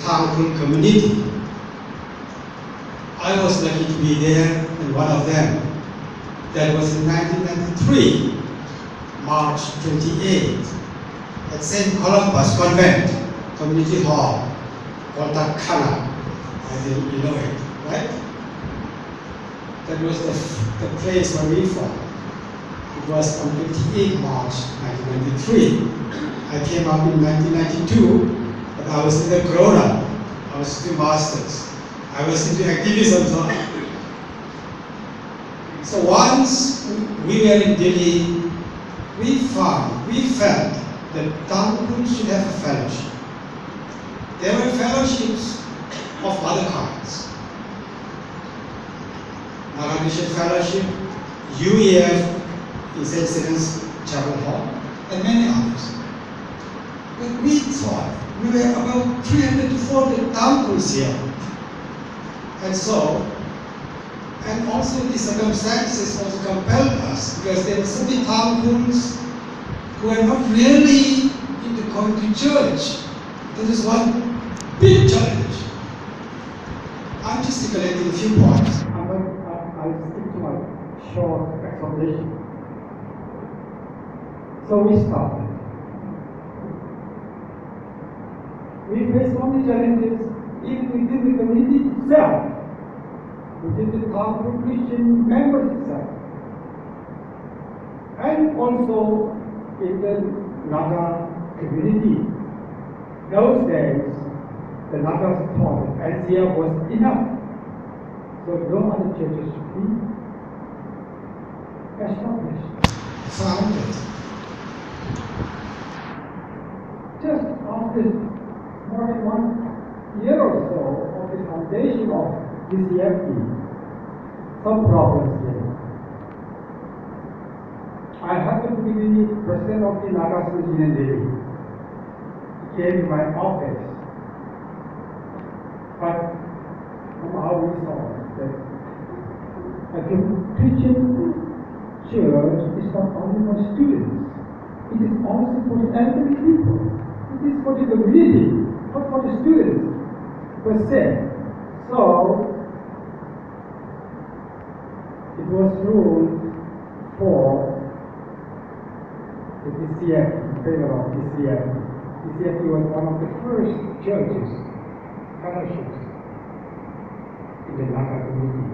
Tangkul community. I was lucky to be there, and one of them. That was in 1993, March 28, at St. Columbus Convent Community Hall, Kota Kana. I think you know it, right? That was the place where we from. It was on 28 March 1993. I came up in 1992, but I was in the grown-up. I was doing masters. I was into activism. So once we were in Delhi, we felt that Tangkul should have a fellowship. There were fellowships of other kinds. Naga Fellowship, UEF in St. Stephen's Chapel Hall, and many others. But we thought we were about 300 to 400 Tangkuls here. And also the circumstances also compelled us, because there were so many Tangkuls who were not really into going to church. That is one big challenge. I'm just collecting a few points. I'll stick to my short explanation. So we started. We faced so many challenges even within the community itself, within the Tangkul Christian members itself, and also in the Naga community. Those days, the Nagas thought that LCF was enough, so no other churches should be established, founded. Just after more than 1 year or so of the foundation of DCFT, some problems came. I happened to be the president of the Naga Association in Delhi. He came to my office, but somehow we saw that a Christian church is not only for students, it is also for the elderly people. It is for the community, not for the students per se. So it was ruled for the DCF, in favor of DCF. DCF was one of the first churches, fellowships in the Naga community.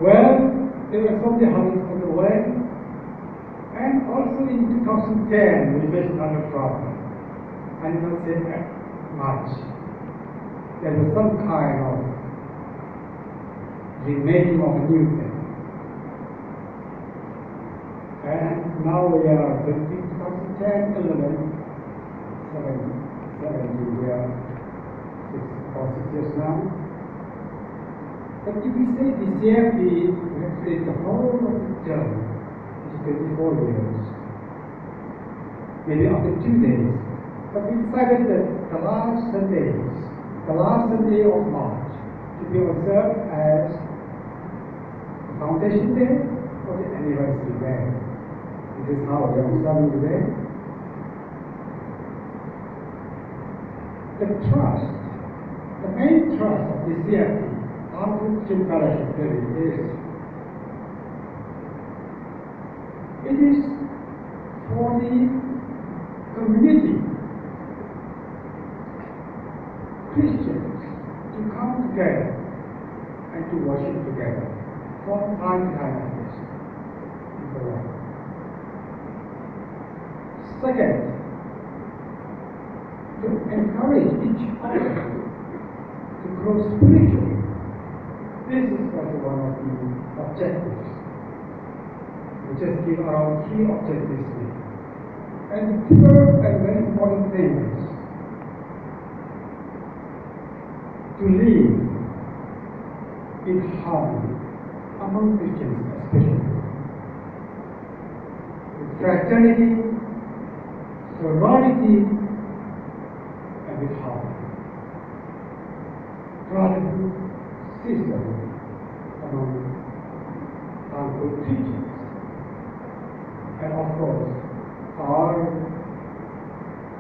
Well, there were so many hurdles on the way, and also in 2010 we faced another problem. I did not say much. There was some kind of remaking of a new thing. And now we are 2010, 11, 17, we are 6 years now. But if we say the CFD, we have to take the whole of the term, which is 24 years, maybe after 2 days. But we decided that the last Sunday of March, to be observed as the Foundation Day or the Anniversary Day. This is how we are observing today. The trust, the main trust of the CFD, Tangkul Christian Fellowship it is for the community, Christians, to come together and to worship together from time to time like this. Second, to encourage each other to grow spiritually. This is one of the objectives. We just give around 3 objectives here. And the third and very important thing is to live in harmony among Christians especially. With fraternity, sorority, and with harmony. Brotherhood, sisterhood among Tangkul Christians. And of course, our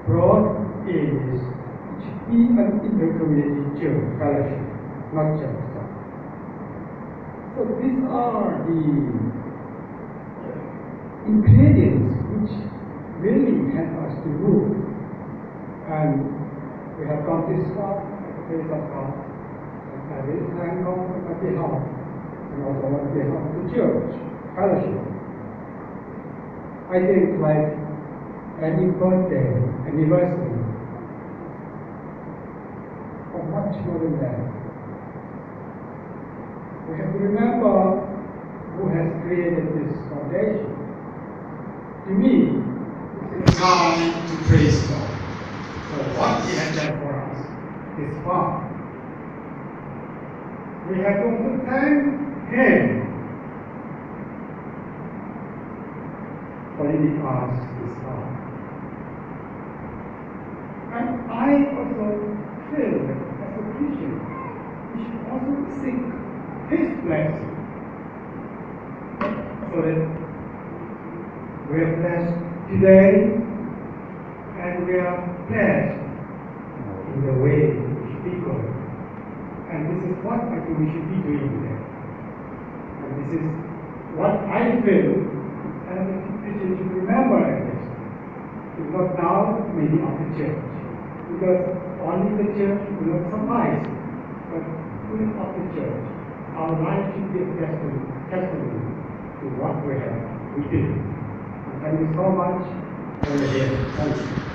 broad areas which be an intercommunity church fellowship, not just that. So these are the ingredients which really help us to move. And we have come this far at the face of God. And I will thank God on my behalf and also on behalf of the church fellowship. I think like any birthday, anniversary, or much more than that. We have to remember who has created this foundation. To me, It's time to praise God for what He has done for us this far. we have to also thank Him for leading us this far. And I also feel that as a Christian, we should also seek His blessing so that we are blessed today and we are blessed in the way we should be going. And this is what I think we should be doing today. And this is what I feel as a Christian should remember at this. If not now, maybe of the church. Because only the church will not suffice, but full of the church. Our life should be a testimony to what we do. And thank you so much for your ear. Thank you.